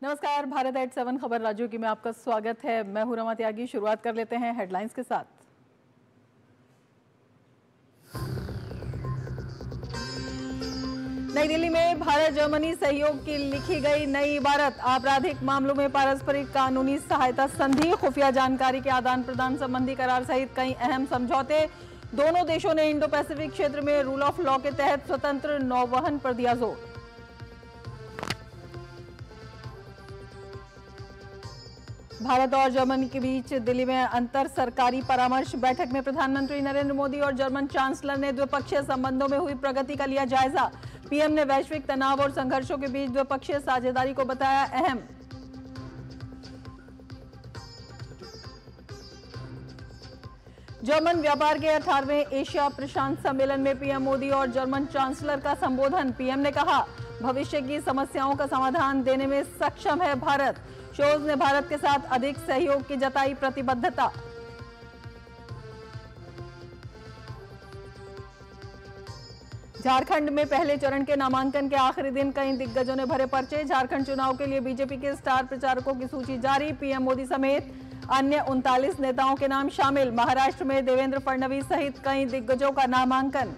नमस्कार, भारत एट 7 खबर राज्यों की में आपका स्वागत है। मैं हूं रमा त्यागी। शुरुआत कर लेते हैं हेडलाइंस के साथ। नई दिल्ली में भारत जर्मनी सहयोग की लिखी गई नई इबारत। आपराधिक मामलों में पारस्परिक कानूनी सहायता संधि, खुफिया जानकारी के आदान प्रदान संबंधी करार सहित कई अहम समझौते। दोनों देशों ने इंडो पैसिफिक क्षेत्र में रूल ऑफ लॉ के तहत स्वतंत्र नौवहन पर दिया जोर। भारत और जर्मनी के बीच दिल्ली में अंतर सरकारी परामर्श बैठक में प्रधानमंत्री नरेंद्र मोदी और जर्मन चांसलर ने द्विपक्षीय संबंधों में हुई प्रगति का लिया जायजा। पीएम ने वैश्विक तनाव और संघर्षों के बीच द्विपक्षीय साझेदारी को बताया अहम। जर्मन व्यापार के 18वें एशिया प्रशांत सम्मेलन में पीएम मोदी और जर्मन चांसलर का संबोधन। पीएम ने कहा, भविष्य की समस्याओं का समाधान देने में सक्षम है भारत। शोल्ज ने भारत के साथ अधिक सहयोग की जताई प्रतिबद्धता। झारखंड में पहले चरण के नामांकन के आखिरी दिन कई दिग्गजों ने भरे पर्चे। झारखंड चुनाव के लिए बीजेपी के स्टार प्रचारकों की सूची जारी। पीएम मोदी समेत अन्य 39 नेताओं के नाम शामिल। महाराष्ट्र में देवेंद्र फडणवीस सहित कई दिग्गजों का नामांकन।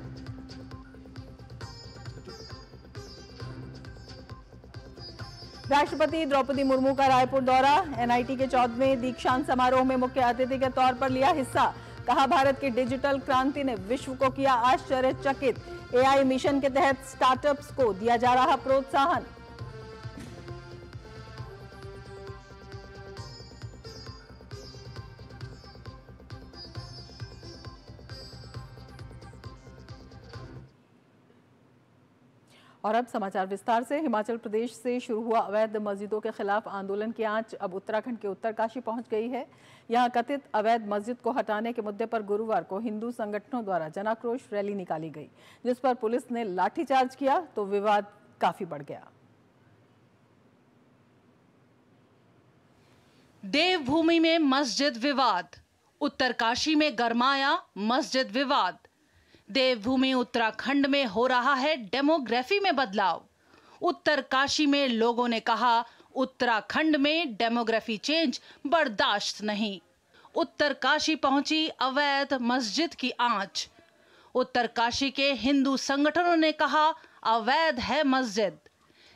राष्ट्रपति द्रौपदी मुर्मू का रायपुर दौरा। एनआईटी के 14वें दीक्षांत समारोह में मुख्य अतिथि के तौर पर लिया हिस्सा। कहा, भारत की डिजिटल क्रांति ने विश्व को किया आश्चर्यचकित। एआई मिशन के तहत स्टार्टअप्स को दिया जा रहा प्रोत्साहन। और अब समाचार विस्तार से। हिमाचल प्रदेश से शुरू हुआ अवैध मस्जिदों के खिलाफ आंदोलन की आंच अब उत्तराखंड के उत्तरकाशी पहुंच गई है। यहां कथित अवैध मस्जिद को हटाने के मुद्दे पर गुरुवार को हिंदू संगठनों द्वारा जनाक्रोश रैली निकाली गई, जिस पर पुलिस ने लाठीचार्ज किया तो विवाद काफी बढ़ गया। देवभूमि में मस्जिद विवाद, उत्तरकाशी में गरमाया मस्जिद विवाद। देवभूमि उत्तराखंड में हो रहा है डेमोग्राफी में बदलाव। उत्तरकाशी में लोगों ने कहा, उत्तराखंड में डेमोग्राफी चेंज बर्दाश्त नहीं। उत्तरकाशी पहुंची अवैध मस्जिद की आंच। उत्तरकाशी के हिंदू संगठनों ने कहा, अवैध है मस्जिद।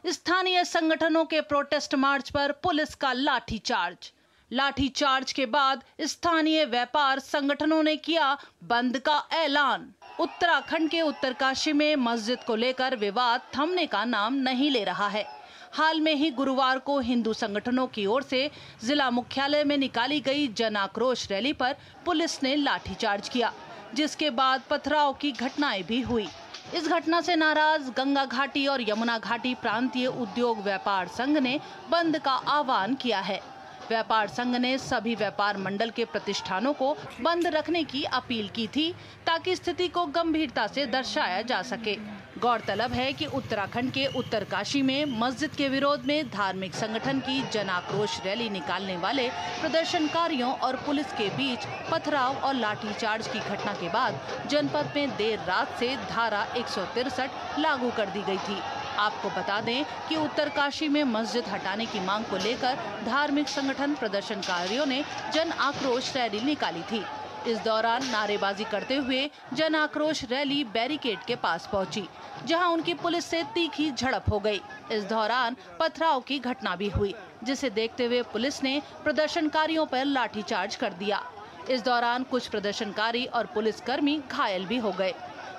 स्थानीय संगठनों के प्रोटेस्ट मार्च पर पुलिस का लाठीचार्ज। लाठीचार्ज के बाद स्थानीय व्यापार संगठनों ने किया बंद का ऐलान। उत्तराखंड के उत्तरकाशी में मस्जिद को लेकर विवाद थमने का नाम नहीं ले रहा है। हाल में ही गुरुवार को हिंदू संगठनों की ओर से जिला मुख्यालय में निकाली गई जन आक्रोश रैली पर पुलिस ने लाठीचार्ज किया, जिसके बाद पथराव की घटनाएं भी हुई। इस घटना से नाराज गंगा घाटी और यमुना घाटी प्रांतीय उद्योग व्यापार संघ ने बंद का आह्वान किया है। व्यापार संघ ने सभी व्यापार मंडल के प्रतिष्ठानों को बंद रखने की अपील की थी, ताकि स्थिति को गंभीरता से दर्शाया जा सके। गौरतलब है कि उत्तराखंड के उत्तरकाशी में मस्जिद के विरोध में धार्मिक संगठन की जन आक्रोश रैली निकालने वाले प्रदर्शनकारियों और पुलिस के बीच पथराव और लाठीचार्ज की घटना के बाद जनपद में देर रात से धारा 163 लागू कर दी गई थी। आपको बता दें कि उत्तरकाशी में मस्जिद हटाने की मांग को लेकर धार्मिक संगठन प्रदर्शनकारियों ने जन आक्रोश रैली निकाली थी। इस दौरान नारेबाजी करते हुए जन आक्रोश रैली बैरिकेड के पास पहुंची, जहां उनकी पुलिस से तीखी झड़प हो गई। इस दौरान पथराव की घटना भी हुई, जिसे देखते हुए पुलिस ने प्रदर्शनकारियों पर लाठीचार्ज कर दिया। इस दौरान कुछ प्रदर्शनकारी और पुलिसकर्मी घायल भी हो गए।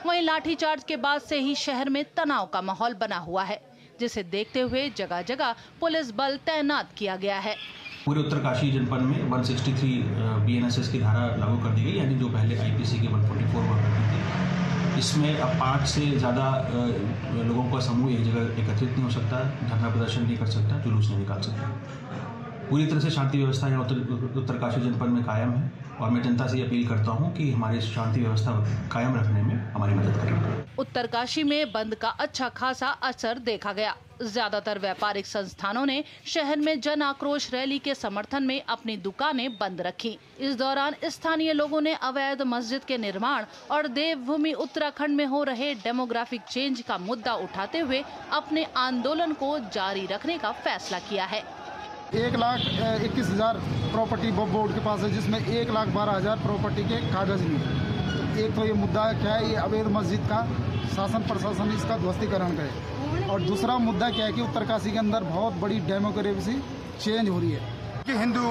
वहीं लाठीचार्ज के बाद से ही शहर में तनाव का माहौल बना हुआ है, जिसे देखते हुए जगह जगह पुलिस बल तैनात किया गया है। पूरे उत्तरकाशी जनपद में 163 BNSS की धारा लागू कर दी गई, यानी जो पहले IPC के 144 हुआ करती थी। इसमें अब 5 से ज़्यादा लोगों का समूह एक जगह एकत्रित नहीं हो सकता, धरना प्रदर्शन नहीं कर सकता, जुलूस नहीं निकाल सकता। पूरी तरह से शांति व्यवस्था यहाँ उत्तरकाशी जनपद में कायम है, और मैं जनता से अपील करता हूँ कि हमारी शांति व्यवस्था कायम रखने में हमारी मदद करें। उत्तरकाशी में बंद का अच्छा खासा असर देखा गया। ज्यादातर व्यापारिक संस्थानों ने शहर में जन आक्रोश रैली के समर्थन में अपनी दुकानें बंद रखी। इस दौरान स्थानीय लोगों ने अवैध मस्जिद के निर्माण और देवभूमि उत्तराखंड में हो रहे डेमोग्राफिक चेंज का मुद्दा उठाते हुए अपने आंदोलन को जारी रखने का फैसला किया है। 1,21,000 प्रॉपर्टी बोर्ड के पास है, जिसमें 1,12,000 प्रॉपर्टी के कागज नहीं है। एक तो ये मुद्दा क्या है, ये अवैध मस्जिद का शासन प्रशासन इसका ध्वस्तीकरण करे। और दूसरा मुद्दा क्या है कि उत्तरकाशी के अंदर बहुत बड़ी डेमोक्रेसी चेंज हो रही है कि हिंदू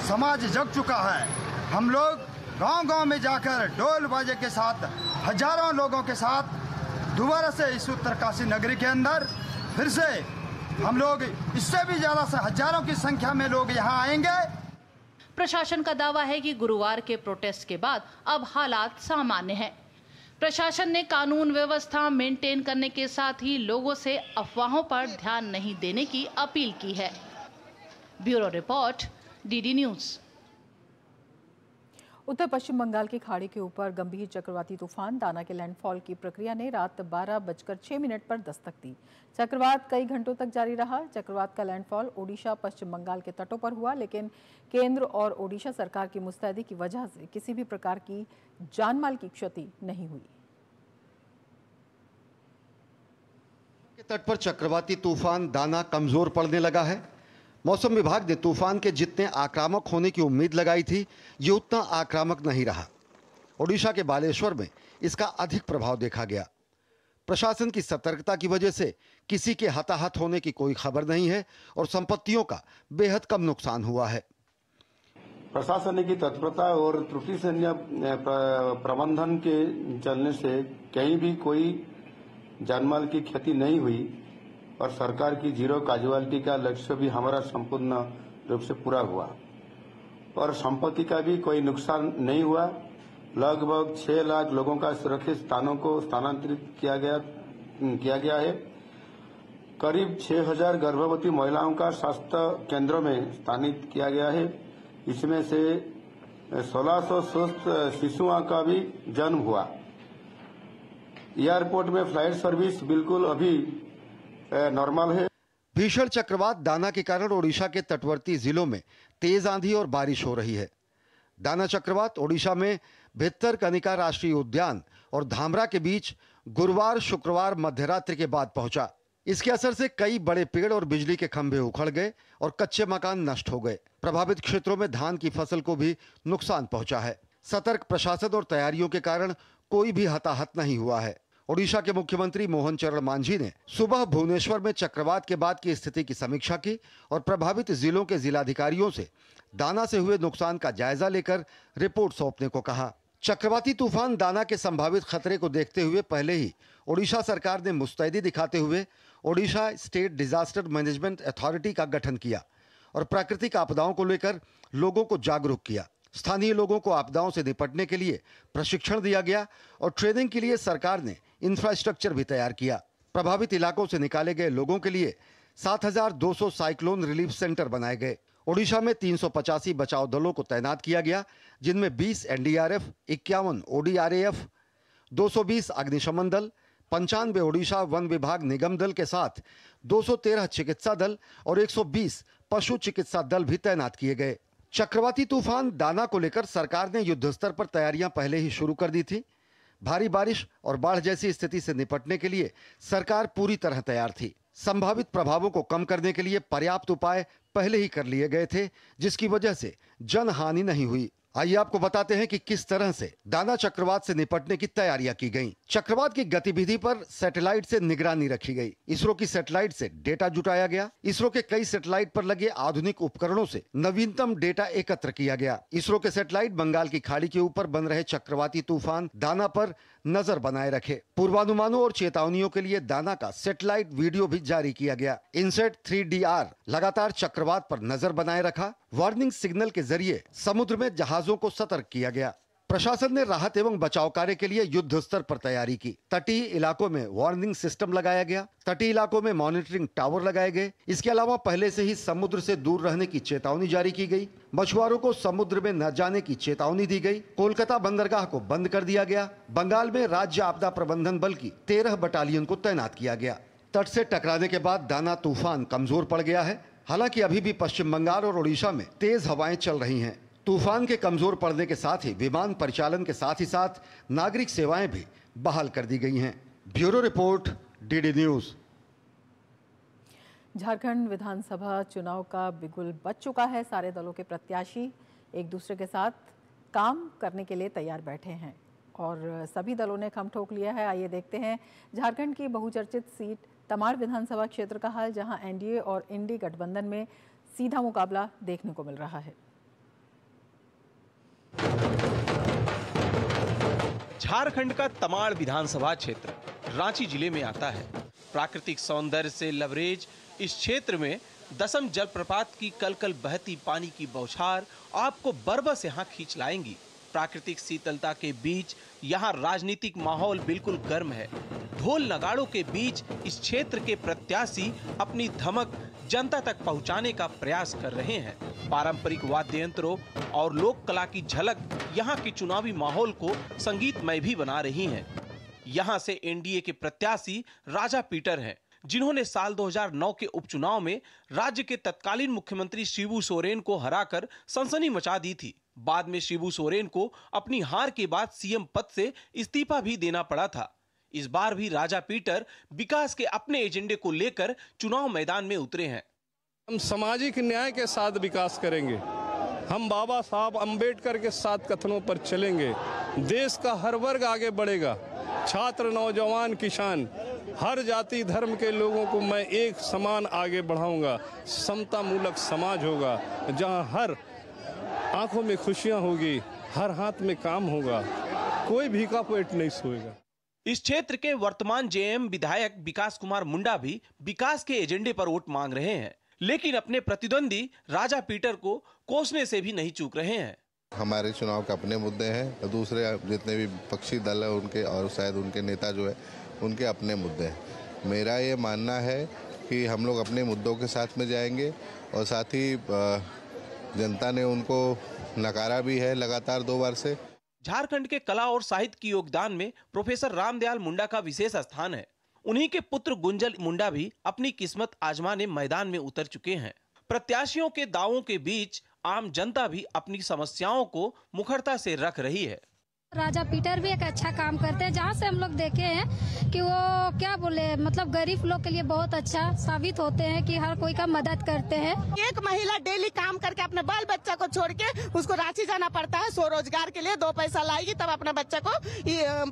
समाज जग चुका है। हम लोग गांव-गांव में जाकर ढोल बाजे के साथ हजारों लोगों के साथ दोबारा से इस उत्तरकाशी नगरी के अंदर फिर से हम लोग इससे भी ज्यादा से हजारों की संख्या में लोग यहाँ आएंगे। प्रशासन का दावा है कि गुरुवार के प्रोटेस्ट के बाद अब हालात सामान्य हैं। प्रशासन ने कानून व्यवस्था मेंटेन करने के साथ ही लोगों से अफवाहों पर ध्यान नहीं देने की अपील की है। Bureau report, DD news. उत्तर पश्चिम बंगाल की खाड़ी के ऊपर गंभीर चक्रवाती तूफान दाना के लैंडफॉल की प्रक्रिया ने रात 12:06 पर दस्तक दी। चक्रवात कई घंटों तक जारी रहा। चक्रवात का लैंडफॉल ओडिशा पश्चिम बंगाल के तटों पर हुआ, लेकिन केंद्र और ओडिशा सरकार की मुस्तैदी की वजह से किसी भी प्रकार की जानमाल की क्षति नहीं हुई। के तट पर चक्रवाती तूफान दाना कमजोर पड़ने लगा है। मौसम विभाग ने तूफान के जितने आक्रामक होने की उम्मीद लगाई थी, ये उतना आक्रामक नहीं रहा। ओडिशा के बालेश्वर में इसका अधिक प्रभाव देखा गया। प्रशासन की सतर्कता की वजह से किसी के हताहत होने की कोई खबर नहीं है और संपत्तियों का बेहद कम नुकसान हुआ है। प्रशासन की तत्परता और त्रुटि से प्रबंधन के चलने से कहीं भी कोई जानमाल की क्षति नहीं हुई और सरकार की जीरो कैजुअलिटी का लक्ष्य भी हमारा संपूर्ण रूप से पूरा हुआ और संपत्ति का भी कोई नुकसान नहीं हुआ। लगभग 6 लाख लोगों का सुरक्षित स्थानों को स्थानांतरित किया गया है। करीब 6,000 गर्भवती महिलाओं का स्वास्थ्य केंद्रों में स्थानित किया गया है। इसमें से 1600 स्वस्थ शिशुओं का भी जन्म हुआ। एयरपोर्ट में फ्लाइट सर्विस बिल्कुल अभी नॉर्मल है। भीषण चक्रवात दाना के कारण ओडिशा के तटवर्ती जिलों में तेज आंधी और बारिश हो रही है। दाना चक्रवात ओडिशा में भित्तरकनिका राष्ट्रीय उद्यान और धामरा के बीच गुरुवार शुक्रवार मध्यरात्रि के बाद पहुंचा। इसके असर से कई बड़े पेड़ और बिजली के खंभे उखड़ गए और कच्चे मकान नष्ट हो गए। प्रभावित क्षेत्रों में धान की फसल को भी नुकसान पहुंचा है। सतर्क प्रशासन और तैयारियों के कारण कोई भी हताहत नहीं हुआ है। ओडिशा के मुख्यमंत्री मोहन चरण मांझी ने सुबह भुवनेश्वर में चक्रवात के बाद की स्थिति की समीक्षा की और प्रभावित जिलों के जिलाधिकारियों से दाना से हुए नुकसान का जायजा लेकर रिपोर्ट सौंपने को कहा। चक्रवाती तूफान दाना के संभावित खतरे को देखते हुए पहले ही ओडिशा सरकार ने मुस्तैदी दिखाते हुए Odisha state disaster management authority का गठन किया और प्राकृतिक आपदाओं को लेकर लोगों को जागरूक किया। स्थानीय लोगों को आपदाओं से निपटने के लिए प्रशिक्षण दिया गया और ट्रेनिंग के लिए सरकार ने इंफ्रास्ट्रक्चर भी तैयार किया। प्रभावित इलाकों से निकाले गए लोगों के लिए 7,200 साइक्लोन रिलीफ सेंटर बनाए गए। ओडिशा में 385 बचाव दलों को तैनात किया गया, जिनमें 20 एनडीआरएफ, 51 ओडीआरएफ, 220 अग्निशमन दल, 95 ओडिशा वन विभाग निगम दल के साथ 213 चिकित्सा दल और 120 पशु चिकित्सा दल भी तैनात किए गए। चक्रवाती तूफान दाना को लेकर सरकार ने युद्ध स्तर पर तैयारियां पहले ही शुरू कर दी थी। भारी बारिश और बाढ़ जैसी स्थिति से निपटने के लिए सरकार पूरी तरह तैयार थी। संभावित प्रभावों को कम करने के लिए पर्याप्त उपाय पहले ही कर लिए गए थे, जिसकी वजह से जनहानि नहीं हुई। आइए आपको बताते हैं कि किस तरह से दाना चक्रवात से निपटने की तैयारियां की गईं। चक्रवात की गतिविधि पर सैटेलाइट से निगरानी रखी गई। इसरो की सैटेलाइट से डेटा जुटाया गया। इसरो के कई सैटेलाइट पर लगे आधुनिक उपकरणों से नवीनतम डेटा एकत्र किया गया। इसरो के सैटेलाइट बंगाल की खाड़ी के ऊपर बन रहे चक्रवाती तूफान दाना पर नजर बनाए रखे। पूर्वानुमानों और चेतावनियों के लिए दाना का सैटेलाइट वीडियो भी जारी किया गया। इनसेट 3DR लगातार चक्रवात पर नजर बनाए रखा। वार्निंग सिग्नल के जरिए समुद्र में जहाजों को सतर्क किया गया। प्रशासन ने राहत एवं बचाव कार्य के लिए युद्ध स्तर पर तैयारी की। तटीय इलाकों में वार्निंग सिस्टम लगाया गया। तटीय इलाकों में मॉनिटरिंग टावर लगाए गए। इसके अलावा पहले से ही समुद्र से दूर रहने की चेतावनी जारी की गई। मछुआरों को समुद्र में न जाने की चेतावनी दी गई। कोलकाता बंदरगाह को बंद कर दिया गया। बंगाल में राज्य आपदा प्रबंधन बल की 13 बटालियन को तैनात किया गया। तट से टकराने के बाद दाना तूफान कमजोर पड़ गया है। हालांकि अभी भी पश्चिम बंगाल और ओडिशा में तेज हवाएं चल रही हैं। तूफान के कमजोर पड़ने के साथ ही विमान परिचालन के साथ ही साथ नागरिक सेवाएं भी बहाल कर दी गई हैं। Bureau report, DD news. Jharkhand विधानसभा चुनाव का बिगुल बज चुका है। सारे दलों के प्रत्याशी एक दूसरे के साथ काम करने के लिए तैयार बैठे हैं और सभी दलों ने खम ठोक लिया है। आइए देखते हैं झारखंड की बहुचर्चित सीट तमाड़ विधानसभा क्षेत्र का हाल, जहां एनडीए और इंडी गठबंधन में सीधा मुकाबला देखने को मिल रहा है। झारखंड का तमाड़ विधानसभा क्षेत्र रांची जिले में आता है। प्राकृतिक सौंदर्य से लबरेज इस क्षेत्र में दसम जलप्रपात की कलकल बहती पानी की बौछार आपको बरबस यहाँ खींच लाएंगी। प्राकृतिक शीतलता के बीच यहाँ राजनीतिक माहौल बिल्कुल गर्म है। ढोल नगाड़ों के बीच इस क्षेत्र के प्रत्याशी अपनी धमक जनता तक पहुँचाने का प्रयास कर रहे हैं। पारंपरिक वाद्य यंत्रों और लोक कला की झलक यहाँ के चुनावी माहौल को संगीतमय भी बना रही है। यहाँ से एनडीए के प्रत्याशी राजा पीटर हैं, जिन्होंने साल 2009 के उपचुनाव में राज्य के तत्कालीन मुख्यमंत्री शिबू सोरेन को हराकर सनसनी मचा दी थी। बाद में शिबू सोरेन को अपनी हार के बाद सीएम पद से इस्तीफा भी देना पड़ा था। इस बार भी राजा पीटर विकास के अपने एजेंडे को लेकर चुनाव मैदान में उतरे हैं। हम सामाजिक न्याय के साथ विकास करेंगे। हम बाबा साहब अंबेडकर के साथ कथनों पर चलेंगे। देश का हर वर्ग आगे बढ़ेगा। छात्र, नौजवान, किसान, हर जाति धर्म के लोगों को मैं एक समान आगे बढ़ाऊंगा। समता मूलक समाज होगा, जहां हर आंखों में खुशियां होगी, हर हाथ में काम होगा, कोई भीखा पेट नहीं सोएगा। इस क्षेत्र के वर्तमान जेएम विधायक विकास कुमार मुंडा भी विकास के एजेंडे पर वोट मांग रहे हैं, लेकिन अपने प्रतिद्वंदी राजा पीटर को कोसने से भी नहीं चूक रहे हैं। हमारे चुनाव के अपने मुद्दे हैं, दूसरे जितने भी पक्षी दल है उनके और शायद उनके नेता जो है उनके अपने मुद्दे हैं। मेरा ये मानना है कि हम लोग अपने मुद्दों के साथ में जाएंगे और साथ ही जनता ने उनको नकारा भी है लगातार 2 बार से। झारखंड के कला और साहित्य की योगदान में प्रोफेसर रामदयाल मुंडा का विशेष स्थान है। उन्हीं के पुत्र गुंजल मुंडा भी अपनी किस्मत आजमाने मैदान में उतर चुके हैं। प्रत्याशियों के दावों के बीच आम जनता भी अपनी समस्याओं को मुखरता से रख रही है। राजा पीटर भी एक अच्छा काम करते हैं, जहाँ से हम लोग देखे हैं कि वो क्या बोले, मतलब गरीब लोग के लिए बहुत अच्छा साबित होते हैं कि हर कोई का मदद करते हैं। एक महिला डेली काम करके अपने बाल बच्चा को छोड़ के उसको रांची जाना पड़ता है स्वरोजगार के लिए। 2 पैसा लाएगी तब अपने बच्चा को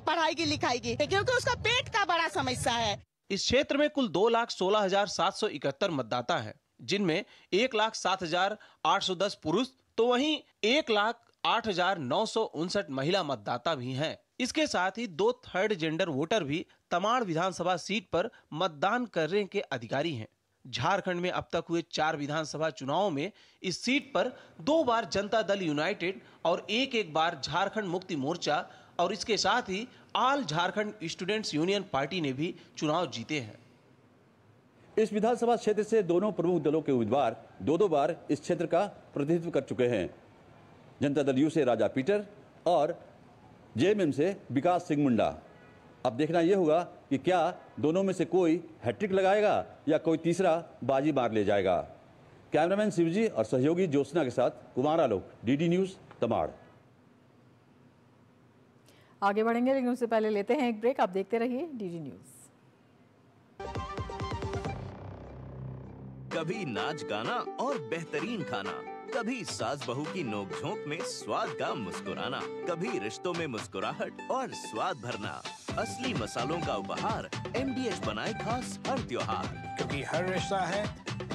पढ़ाएगी लिखाएगी, क्योंकि उसका पेट का बड़ा समस्या है। इस क्षेत्र में कुल 2,16,771 मतदाता है, जिनमें 1,07,810 पुरुष तो वहीं 1,08,959 महिला मतदाता भी हैं। इसके साथ ही 2 थर्ड जेंडर वोटर भी तमाड़ विधानसभा सीट पर मतदान करने के अधिकारी हैं। झारखंड में अब तक हुए 4 विधानसभा चुनावों में इस सीट पर 2 बार जनता दल यूनाइटेड और एक बार झारखंड मुक्ति मोर्चा और इसके साथ ही all Jharkhand students union party ने भी चुनाव जीते हैं। इस विधानसभा क्षेत्र से दोनों प्रमुख दलों के उम्मीदवार 2-2 बार इस क्षेत्र का प्रतिनिधित्व कर चुके हैं। जनता दल यू से राजा पीटर और जेएमएम से विकास सिंह मुंडा। अब देखना यह होगा कि क्या दोनों में से कोई हैट्रिक लगाएगा या कोई तीसरा बाजी मार ले जाएगा। कैमरामैन शिवजी और सहयोगी ज्योत्सना के साथ कुमार आलोक, डीडी न्यूज, तमाड़। आगे बढ़ेंगे लेकिन उससे पहले लेते हैं एक ब्रेक। आप देखते रहिए डीडी न्यूज। कभी नाच गाना और बेहतरीन खाना, कभी सास बहू की नोक-झोंक में स्वाद का मुस्कुराना, कभी रिश्तों में मुस्कुराहट और स्वाद भरना। असली मसालों का उपहार एमडीएच बनाए खास हर त्योहार, क्योंकि हर रिश्ता है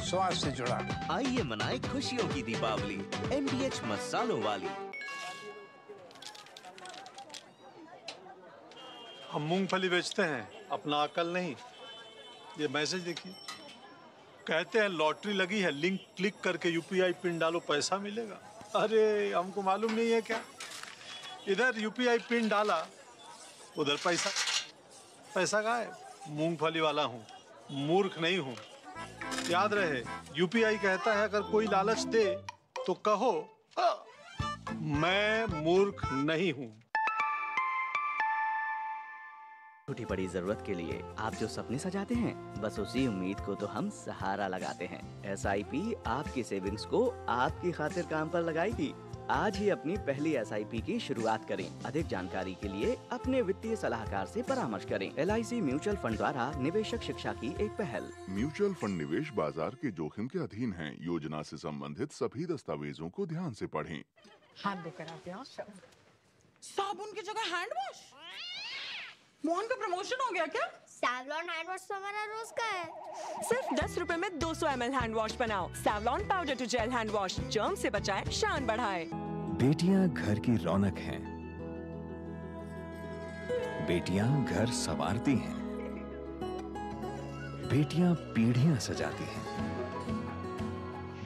स्वाद से जुड़ा। आइए मनाए खुशियों की दीपावली एमडीएच मसालों वाली। हम मूंगफली बेचते हैं, अपना अकल नहीं। ये मैसेज देखिए, कहते हैं लॉटरी लगी है, लिंक क्लिक करके यूपीआई पिन डालो पैसा मिलेगा। अरे हमको मालूम नहीं है क्या? इधर यूपीआई पिन डाला, उधर पैसा गायब। मूंगफली वाला हूँ, मूर्ख नहीं हूँ। याद रहे, यूपीआई कहता है अगर कोई लालच दे तो कहो मैं मूर्ख नहीं हूँ। छोटी बड़ी जरूरत के लिए आप जो सपने सजाते हैं, बस उसी उम्मीद को तो हम सहारा लगाते हैं। SIP आपकी सेविंग्स को आपकी खातिर काम पर लगाएगी आज ही अपनी पहली SIP की शुरुआत करें। अधिक जानकारी के लिए अपने वित्तीय सलाहकार से परामर्श करें। LIC म्यूचुअल फंड द्वारा निवेशक शिक्षा की एक पहल। म्यूचुअल फंड निवेश बाजार के जोखिम के अधीन है। योजना से संबंधित सभी दस्तावेजों को ध्यान से पढ़ें। हाथ धोकर आते हैं। साबुन की जगह हैंड वॉश। मोहन का प्रमोशन हो गया क्या? सैवलॉन हैंड वॉश तो हमारा रोज का है। सिर्फ 10 रुपए में 200 ml हैंड वॉश बनाओ। Savlon powder to gel hand wash, germ से बचाए, शान बढ़ाए। बेटियां घर की रौनक हैं। बेटियां घर संवारती हैं। बेटियां पीढ़ियां सजाती हैं।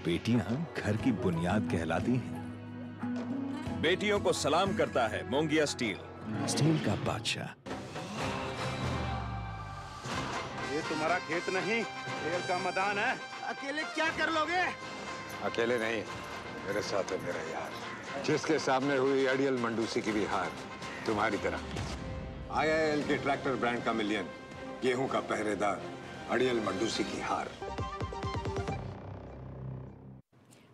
बेटियां घर की बुनियाद कहलाती हैं। बेटियों को सलाम करता है मोंगिया स्टील, स्टील का बादशाह। ये तुम्हारा खेत नहीं, खेल का मैदान है। अकेले क्या कर लोगे? अकेले नहीं, मेरे साथ है मेरा यार, जिसके सामने हुई अड़ियल मंडूसी की भी हार तुम्हारी तरह। IIL के ट्रैक्टर ब्रांड का मिलियन, गेहूं का पहरेदार, अड़ियल मंडूसी की हार।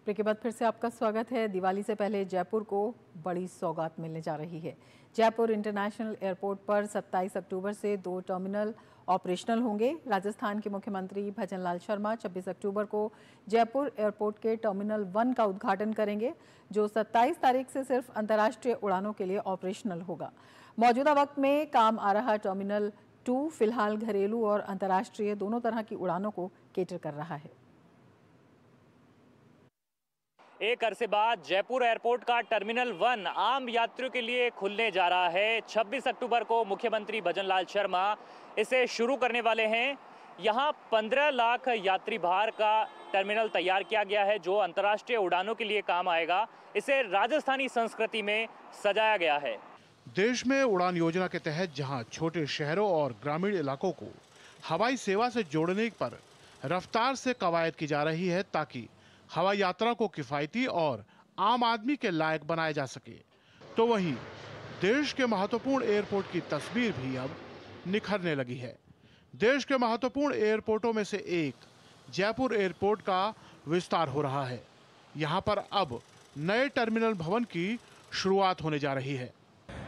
ब्रेक के बाद फिर से आपका स्वागत है। दिवाली से पहले जयपुर को बड़ी सौगात मिलने जा रही है। जयपुर इंटरनेशनल एयरपोर्ट पर 27 अक्टूबर से 2 टर्मिनल ऑपरेशनल होंगे। राजस्थान के मुख्यमंत्री भजनलाल शर्मा 26 अक्टूबर को जयपुर एयरपोर्ट के टर्मिनल 1 का उद्घाटन करेंगे, जो 27 तारीख से सिर्फ अंतर्राष्ट्रीय उड़ानों के लिए ऑपरेशनल होगा। मौजूदा वक्त में काम आ रहा टर्मिनल 2 फिलहाल घरेलू और अंतर्राष्ट्रीय दोनों तरह की उड़ानों को केटर कर रहा है। एक अरसे बाद जयपुर एयरपोर्ट का टर्मिनल 1 आम यात्रियों के लिए खुलने जा रहा है। 26 अक्टूबर को मुख्यमंत्री भजनलाल शर्मा इसे शुरू करने वाले हैं। यहाँ 15 लाख यात्री भार का टर्मिनल तैयार किया गया है, जो अंतर्राष्ट्रीय उड़ानों के लिए काम आएगा। इसे राजस्थानी संस्कृति में सजाया गया है। देश में उड़ान योजना के तहत जहां छोटे शहरों और ग्रामीण इलाकों को हवाई सेवा से जोड़ने पर रफ्तार से कवायद की जा रही है, ताकि हवाई यात्रा को किफायती और आम आदमी के लायक बनाया जा सके, तो वहीं देश के महत्वपूर्ण एयरपोर्ट की तस्वीर भी अब निखरने लगी है। देश के महत्वपूर्ण एयरपोर्टों में से एक जयपुर एयरपोर्ट का विस्तार हो रहा है। यहां पर अब नए टर्मिनल भवन की शुरुआत होने जा रही है।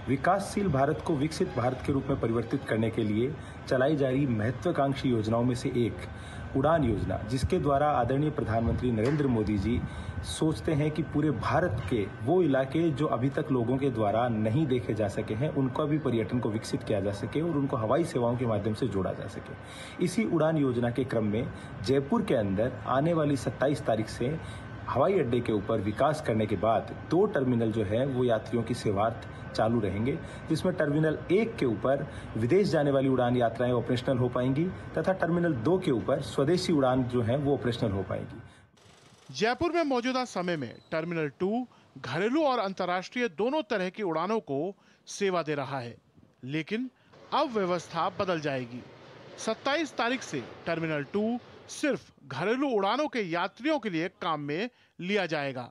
विकासशील भारत को विकसित भारत के रूप में परिवर्तित करने के लिए चलाई जा रही महत्वाकांक्षी योजनाओं में से एक उड़ान योजना, जिसके द्वारा आदरणीय प्रधानमंत्री नरेंद्र मोदी जी सोचते हैं कि पूरे भारत के वो इलाके जो अभी तक लोगों के द्वारा नहीं देखे जा सके हैं, उनका भी पर्यटन को विकसित किया जा सके और उनको हवाई सेवाओं के माध्यम से जोड़ा जा सके। इसी उड़ान योजना के क्रम में जयपुर के अंदर आने वाली 27 तारीख से हवाई अड्डे के ऊपर विकास करने के बाद 2 टर्मिनल जो है वो यात्रियों की सेवार्थ चालू रहेंगे, जिसमें टर्मिनल 1 के ऊपर विदेश जाने वाली उड़ान यात्राएं ऑपरेशनल हो पाएंगी तथा टर्मिनल 2 के ऊपर स्वदेशी उड़ान जो है वो ऑपरेशनल हो पाएगी। जयपुर में मौजूदा समय में टर्मिनल 2 घरेलू और अंतर्राष्ट्रीय दोनों तरह की उड़ानों को सेवा दे रहा है, लेकिन अब व्यवस्था बदल जाएगी। 27 तारीख से टर्मिनल 2 सिर्फ घरेलू उड़ानों के यात्रियों के लिए काम में लिया जाएगा।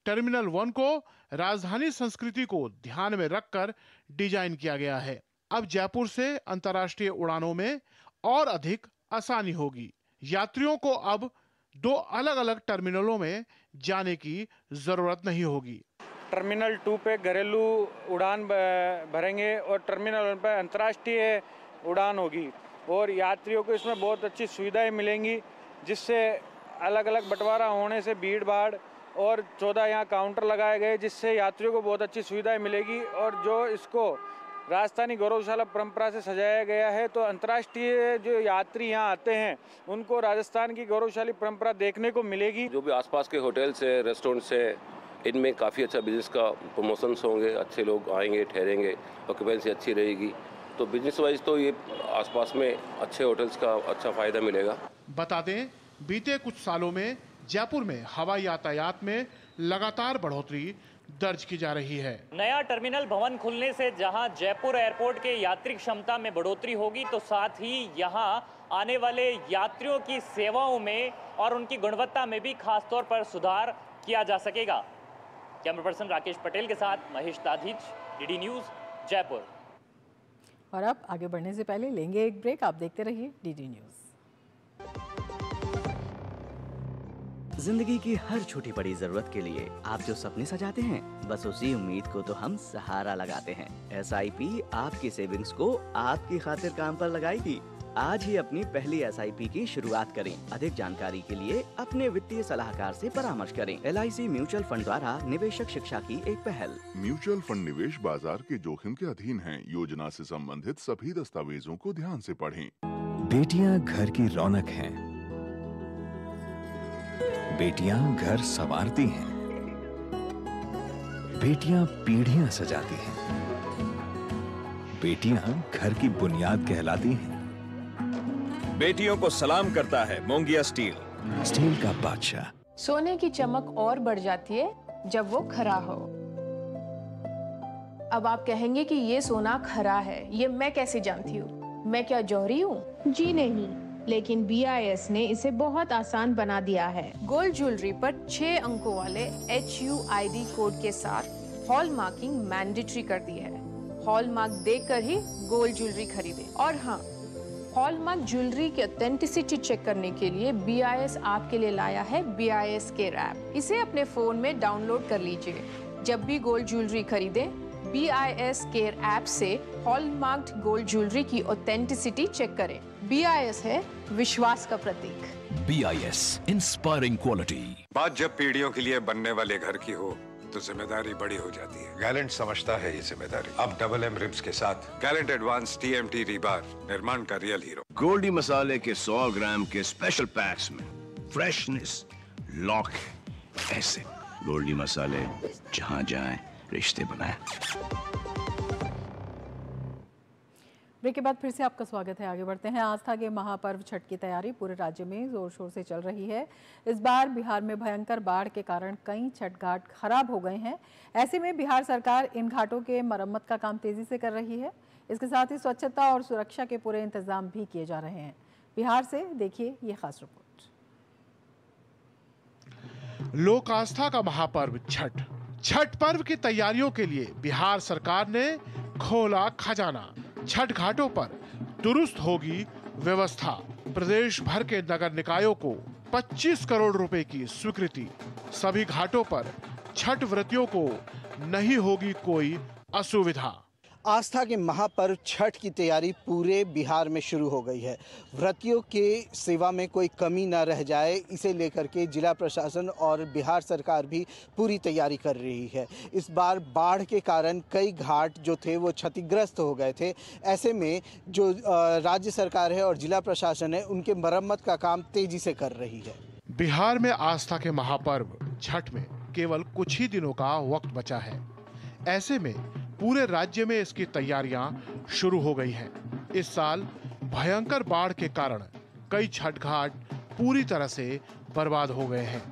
टर्मिनल 1 को राजधानी संस्कृति को ध्यान में रखकर डिजाइन किया गया है। अब जयपुर से अंतर्राष्ट्रीय उड़ानों में और अधिक आसानी होगी। यात्रियों को अब 2 अलग-अलग टर्मिनलों में जाने की जरूरत नहीं होगी। टर्मिनल 2 पे घरेलू उड़ान भरेंगे और टर्मिनल 1 पे अंतर्राष्ट्रीय उड़ान होगी और यात्रियों को इसमें बहुत अच्छी सुविधाएं मिलेंगी, जिससे अलग अलग बंटवारा होने से भीड़ भाड़ और 14 यहाँ काउंटर लगाए गए, जिससे यात्रियों को बहुत अच्छी सुविधाएं मिलेगी। और जो इसको राजस्थानी गौरवशाला परंपरा से सजाया गया है, तो अंतर्राष्ट्रीय जो यात्री यहाँ आते हैं उनको राजस्थान की गौरवशाली परंपरा देखने को मिलेगी। जो भी आसपास के होटल्स है, रेस्टोरेंट्स है, इनमें काफ़ी अच्छा बिजनेस का प्रमोशंस होंगे, अच्छे लोग आएंगे, ठहरेंगे, ऑक्यूपेंसी अच्छी रहेगी, तो बिजनेस वाइज तो ये आसपास में अच्छे होटल्स का अच्छा फायदा मिलेगा। बता दें, बीते कुछ सालों में जयपुर में हवाई यातायात में लगातार बढ़ोतरी दर्ज की जा रही है। नया टर्मिनल भवन खुलने से जहां जयपुर एयरपोर्ट के यात्री क्षमता में बढ़ोतरी होगी, तो साथ ही यहां आने वाले यात्रियों की सेवाओं में और उनकी गुणवत्ता में भी खास तौर पर सुधार किया जा सकेगा। कैमरा पर्सन राकेश पटेल के साथ महेश दाधीच, डीडी न्यूज, जयपुर। और अब आगे बढ़ने से पहले लेंगे एक ब्रेक। आप देखते रहिए डीडी न्यूज। जिंदगी की हर छोटी बड़ी जरूरत के लिए आप जो सपने सजाते हैं, बस उसी उम्मीद को तो हम सहारा लगाते हैं। SIP आपकी सेविंग्स को आपकी खातिर काम पर लगाएगी। आज ही अपनी पहली SIP की शुरुआत करें। अधिक जानकारी के लिए अपने वित्तीय सलाहकार से परामर्श करें। LIC म्यूचुअल फंड द्वारा निवेशक शिक्षा की एक पहल। म्यूचुअल फंड निवेश बाजार के जोखिम के अधीन हैं। योजना से संबंधित सभी दस्तावेजों को ध्यान से पढ़ें। बेटियां घर की रौनक हैं। बेटियां घर संवारती हैं। बेटियां पीढ़ियां सजाती हैं। बेटियां घर की बुनियाद कहलाती हैं। बेटियों को सलाम करता है मोंगिया स्टील, स्टील का बादशाह। सोने की चमक और बढ़ जाती है जब वो खरा हो। अब आप कहेंगे कि ये सोना खरा है, ये मैं कैसे जानती हूँ? मैं क्या जौहरी हूँ? जी नहीं, लेकिन BIS ने इसे बहुत आसान बना दिया है। गोल्ड ज्वेलरी पर 6 अंकों वाले HUID कोड के साथ हॉल मार्किंग मैंडेटरी कर दी है। हॉल मार्क देखकर ही गोल्ड ज्वेलरी खरीदें। और हाँ, हॉलमार्क ज्वेलरी की ऑथेंटिसिटी चेक करने के लिए BIS आपके लिए लाया है BIS केयर ऐप। इसे अपने फोन में डाउनलोड कर लीजिए। जब भी गोल्ड ज्वेलरी खरीदें, BIS केयर ऐप से हॉलमार्क्ड गोल्ड ज्वेलरी की ऑथेंटिसिटी चेक करें। BIS है विश्वास का प्रतीक। BIS inspiring quality. बात जब पीढ़ियों के लिए बनने वाले घर की हो तो जिम्मेदारी बड़ी हो जाती है। गैलेंट समझता है ये जिम्मेदारी। अब MM रिब्स के साथ गैलेंट एडवांस TMT रीबार निर्माण का रियल हीरो। गोल्डी मसाले के 100 ग्राम के स्पेशल पैक्स में फ्रेशनेस लॉक है। ऐसे गोल्डी मसाले जहां जाएं रिश्ते बनाएं। ब्रेक के बाद फिर से आपका स्वागत है। आगे बढ़ते हैं। आस्था के महापर्व छठ की तैयारी पूरे राज्य में जोर शोर से चल रही है। इस बार बिहार में भयंकर बाढ़ के कारण कई छठ घाट खराब हो गए हैं। ऐसे में बिहार सरकार इन घाटों के मरम्मत का काम तेजी से कर रही है। इसके साथ ही स्वच्छता और सुरक्षा के पूरे इंतजाम भी किए जा रहे हैं। बिहार से देखिए ये खास रिपोर्ट। लोक आस्था का महापर्व छठ। छठ पर्व की तैयारियों के लिए बिहार सरकार ने खोला खजाना। छठ घाटों पर दुरुस्त होगी व्यवस्था। प्रदेश भर के नगर निकायों को 25 करोड़ रुपए की स्वीकृति। सभी घाटों पर छठ व्रतियों को नहीं होगी कोई असुविधा। आस्था के महापर्व छठ की तैयारी पूरे बिहार में शुरू हो गई है। व्रतियों के सेवा में कोई कमी न रह जाए, इसे लेकर के जिला प्रशासन और बिहार सरकार भी पूरी तैयारी कर रही है। इस बार बाढ़ के कारण कई घाट जो थे वो क्षतिग्रस्त हो गए थे। ऐसे में जो राज्य सरकार है और जिला प्रशासन है, उनके मरम्मत का काम तेजी से कर रही है। बिहार में आस्था के महापर्व छठ में केवल कुछ ही दिनों का वक्त बचा है। ऐसे में पूरे राज्य में इसकी तैयारियां शुरू हो गई हैं। इस साल भयंकर बाढ़ के कारण कई छठ घाट पूरी तरह से बर्बाद हो गए हैं।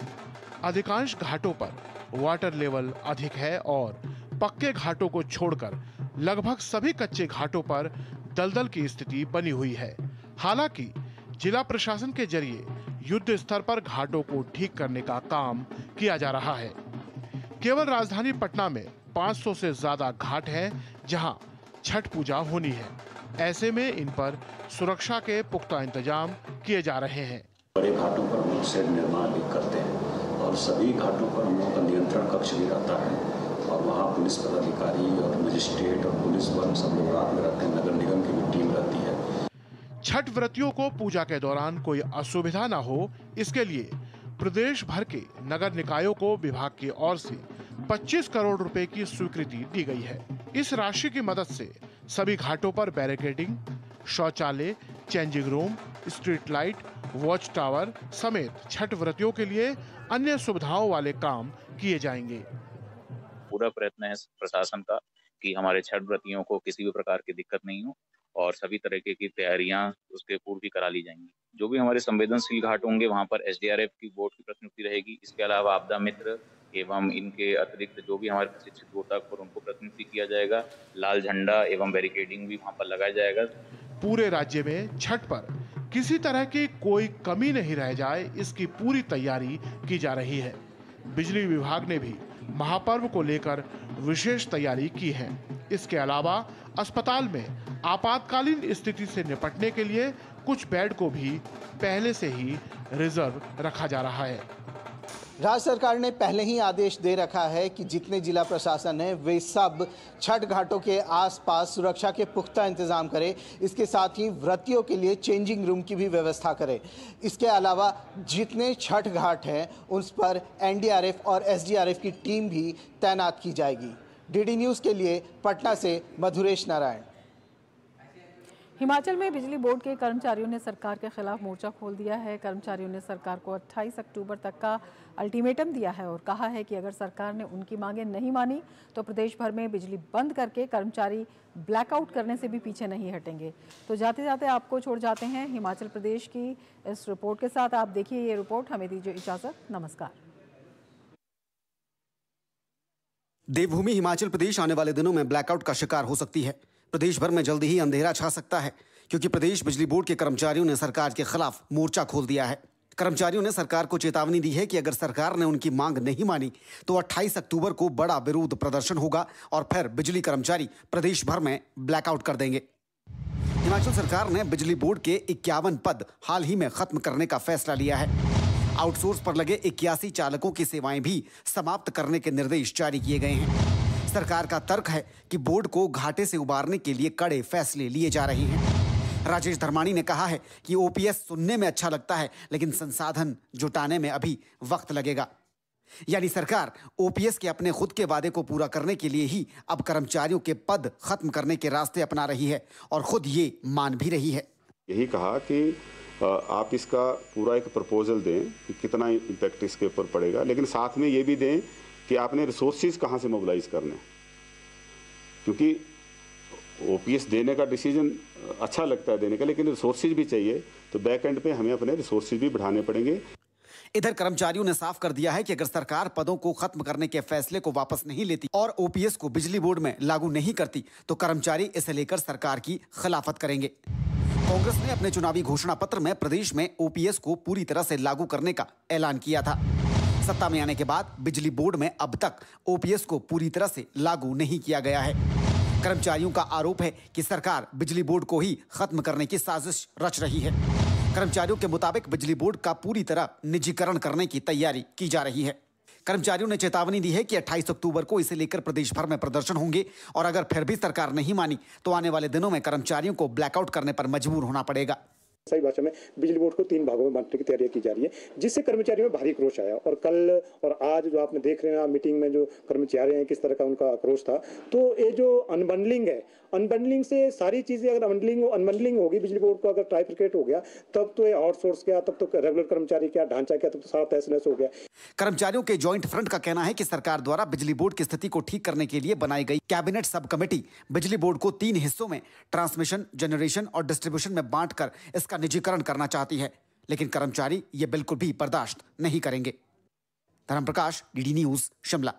अधिकांश घाटों पर वाटर लेवल अधिक है और पक्के घाटों को छोड़कर लगभग सभी कच्चे घाटों पर दलदल की स्थिति बनी हुई है। हालांकि जिला प्रशासन के जरिए युद्ध स्तर पर घाटों को ठीक करने का काम किया जा रहा है। केवल राजधानी पटना में 500 से ज्यादा घाट हैं जहां छठ पूजा होनी है। ऐसे में इन पर सुरक्षा के पुख्ता इंतजाम किए जा रहे हैं। बड़े घाटों पर हम लोग शेड निर्माण भी करते हैं और सभी घाटों पर हम लोग का नियंत्रण कक्ष भी रहता है और वहाँ पुलिस पदाधिकारी और मजिस्ट्रेट और पुलिस बल सब लोग रात में रहते हैं। नगर निगम की भी टीम रहती है। छठ व्रतियों को पूजा के दौरान कोई असुविधा न हो, इसके लिए प्रदेश भर के नगर निकायों को विभाग की ओर से 25 करोड़ रुपए की स्वीकृति दी गई है। इस राशि की मदद से सभी घाटों पर बैरिकेडिंग, शौचालय, changing room, street light, watch tower समेत छठ व्रतियों के लिए अन्य सुविधाओं वाले काम किए जाएंगे। पूरा प्रयत्न है प्रशासन का कि हमारे छठ व्रतियों को किसी भी प्रकार की दिक्कत नहीं हो और सभी तरीके की तैयारियां उसके पूर्व भी करा ली जाएंगी। जो भी हमारे संवेदनशील घाट होंगे वहां पर SDRF की बोर्ड की प्रतिनियुक्ति रहेगी। इसके अलावा आपदा मित्र एवं इनके अतिरिक्त जो भी हमारे प्रशिक्षित गोताखोर उनको प्रतिनियुक्ति किया जाएगा। लाल झंडा एवं बैरिकेडिंग भी वहां पर लगाया जाएगा। पूरे राज्य में छठ पर किसी तरह की कोई कमी नहीं रह जाए, इसकी पूरी तैयारी की जा रही है। बिजली विभाग ने भी महापर्व को लेकर विशेष तैयारी की है। इसके अलावा अस्पताल में आपातकालीन स्थिति से निपटने के लिए कुछ बेड को भी पहले से ही रिजर्व रखा जा रहा है। राज्य सरकार ने पहले ही आदेश दे रखा है कि जितने जिला प्रशासन है वे सब छठ घाटों के आसपास सुरक्षा के पुख्ता इंतजाम करें। इसके साथ ही व्रतियों के लिए चेंजिंग रूम की भी व्यवस्था करें। इसके अलावा जितने छठ घाट हैं उस पर एनडीआरएफ और एसडीआरएफ की टीम भी तैनात की जाएगी। डीडी न्यूज़ के लिए पटना से मधुरेश नारायण। हिमाचल में बिजली बोर्ड के कर्मचारियों ने सरकार के खिलाफ मोर्चा खोल दिया है। कर्मचारियों ने सरकार को 28 अक्टूबर तक का अल्टीमेटम दिया है और कहा है कि अगर सरकार ने उनकी मांगें नहीं मानी तो प्रदेश भर में बिजली बंद करके कर्मचारी ब्लैकआउट करने से भी पीछे नहीं हटेंगे। तो जाते जाते आपको छोड़ जाते हैं हिमाचल प्रदेश की इस रिपोर्ट के साथ। आप देखिए ये रिपोर्ट। हमें दीजिए इजाजत। नमस्कार। देवभूमि हिमाचल प्रदेश आने वाले दिनों में ब्लैकआउट का शिकार हो सकती है। प्रदेश भर में जल्दी ही अंधेरा छा सकता है क्योंकि प्रदेश बिजली बोर्ड के कर्मचारियों ने सरकार के खिलाफ मोर्चा खोल दिया है। कर्मचारियों ने सरकार को चेतावनी दी है कि अगर सरकार ने उनकी मांग नहीं मानी तो 28 अक्टूबर को बड़ा विरोध प्रदर्शन होगा और फिर बिजली कर्मचारी प्रदेश भर में ब्लैकआउट कर देंगे। हिमाचल सरकार ने बिजली बोर्ड के 51 पद हाल ही में खत्म करने का फैसला लिया है। आउटसोर्स पर लगे 81 चालकों की सेवाएं भी समाप्त करने के निर्देश जारी किए गए हैं। सरकार का तर्क है कि बोर्ड को घाटे से उबारने के लिए कड़े फैसले लिए जा रहे हैं। राजेश धर्माणी ने कहा है कि ओपीएस सुनने में अच्छा लगता है लेकिन संसाधन जुटाने में अभी वक्त लगेगा। यानी सरकार ओपीएस के अपने खुद के वादे को पूरा करने के लिए ही अब कर्मचारियों के पद खत्म करने के रास्ते अपना रही है और खुद ये मान भी रही है। यही कहा कि आप इसका पूरा एक प्रपोजल दें कि कितना इम्पैक्ट इसके ऊपर पड़ेगा, लेकिन साथ में ये भी दें कि आपने रिसोर्सेज कहाँ से मोबिलाइज करने, क्योंकि ओपीएस देने का डिसीजन अच्छा लगता है देने का, लेकिन रिसोर्सेज भी चाहिए। तो बैक एंड पे हमें अपने रिसोर्सेज भी बढ़ाने पड़ेंगे। इधर कर्मचारियों ने साफ कर दिया है कि अगर सरकार पदों को खत्म करने के फैसले को वापस नहीं लेती और ओपीएस को बिजली बोर्ड में लागू नहीं करती तो कर्मचारी इसे लेकर सरकार की खिलाफत करेंगे। कांग्रेस ने अपने चुनावी घोषणा पत्र में प्रदेश में ओपीएस को पूरी तरह से लागू करने का ऐलान किया था। सत्ता में आने के बाद बिजली बोर्ड में अब तक ओपीएस को पूरी तरह से लागू नहीं किया गया है। कर्मचारियों का आरोप है कि सरकार बिजली बोर्ड को ही खत्म करने की साजिश रच रही है। कर्मचारियों के मुताबिक बिजली बोर्ड का पूरी तरह निजीकरण करने की तैयारी की जा रही है। कर्मचारियों ने चेतावनी दी है कि 28 अक्टूबर को इसे लेकर प्रदेश भर में प्रदर्शन होंगे और अगर फिर भी सरकार नहीं मानी तो आने वाले दिनों में कर्मचारियों को ब्लैकआउट करने पर मजबूर होना पड़ेगा। सही भाषा में बिजली बोर्ड को 3 भागों में बांटने की तैयारी की जा रही है, जिससे कर्मचारियों में भारी क्रोश आया। और कल और आज जो आपने देख रहे हैं मीटिंग में जो कर्मचारी हैं किस तरह का उनका आक्रोश था। तो ये जो अनबंडलिंग है, अनबंडलिंग से सारी चीजें अगर अनबंडलिंग होगी बिजली बोर्ड को अगर ट्राइफिकेट हो गया तब तो ये आउटसोर्स क्या, तब तो रेगुलर कर्मचारी क्या, ढांचा क्या, तब तो सारा तहस हो गया। कर्मचारियों के जॉइंट फ्रंट का कहना है कि सरकार द्वारा बिजली बोर्ड की स्थिति को ठीक करने के लिए बनाई गई कैबिनेट सब कमेटी बिजली बोर्ड को 3 हिस्सों में ट्रांसमिशन, जनरेशन और डिस्ट्रीब्यूशन में बांटकर इसका निजीकरण करना चाहती है, लेकिन कर्मचारी ये बिल्कुल भी बर्दाश्त नहीं करेंगे। धर्म प्रकाश, डीडी न्यूज, शिमला।